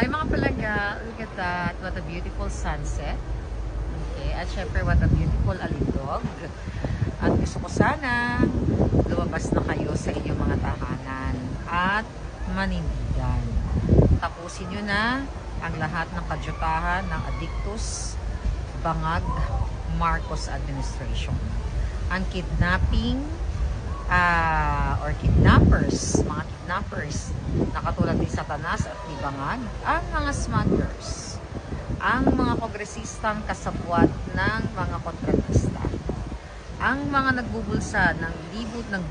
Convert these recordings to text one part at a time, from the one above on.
Hi mga palangga, look at that. What a beautiful sunset. Okay, at syempre what a beautiful alindog. At gusto ko sana lumabas na kayo sa inyong mga tahanan at manindigan. Tapusin nyo na ang lahat ng kadyutahan ng Addictus Bangag Marcos administration. Ang kidnapping or kidnappers, mga kidnappers na katulad ni Satanas at ni Bangag, ang mga smugglers, ang mga kongresistang kasabwat ng mga kontratista, ang mga nagbubulsa ng libot ng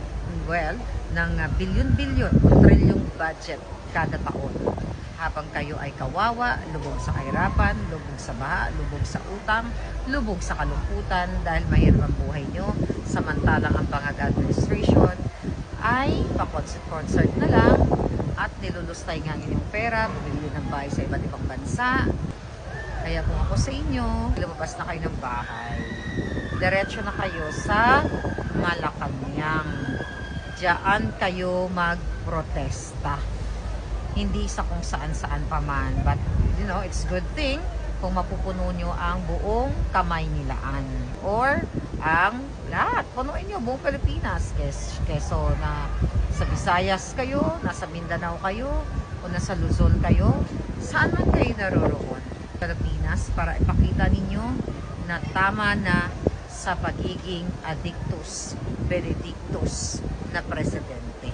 ng bilyon-bilyon o trilyong budget kada taon. Habang kayo ay kawawa, lubog sa kahirapan, lubog sa baha, lubog sa utang, lubog sa kalungkutan dahil mahirap ang buhay nyo, samantalang ang Bangag administration ay pa-concert na lang at nilulustay nga inyong pera, bumili ng bahay sa iba't ibang bansa. Kaya kung ako sa inyo, lumabas na kayo ng bahay. Diretso na kayo sa Malacanang. Diyan kayo magprotesta. Hindi sa kung saan-saan pa man. But, you know, it's good thing kung mapupuno nyo ang buong kamay nilaan. Or, ang lahat. Punuin nyo buong Pilipinas. Keso na sa Visayas kayo, nasa Mindanao kayo, o nasa Luzon kayo, saan man kayo naroroon. Pilipinas, para ipakita ninyo na tama na sa pagiging Addictus Benedictus na presidente.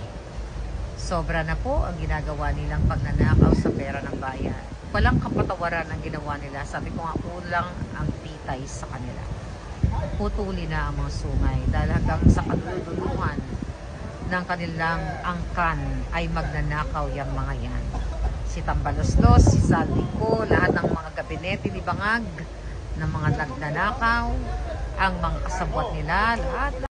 Sobra na po ang ginagawa nilang pagnanakaw sa pera ng bayan. Walang kapatawaran ang ginawa nila. Sabi ko nga, kulang ang pitay sa kanila. Putuli na ang mga sungay dahil hanggang sa kadululuhan ng kanilang angkan ay magnanakaw yung mga yan. Si Tambaloslos, si Saldico, lahat ng mga gabinete ni Bangag ng mga nagnanakaw, ang mga kasabwat nila, lahat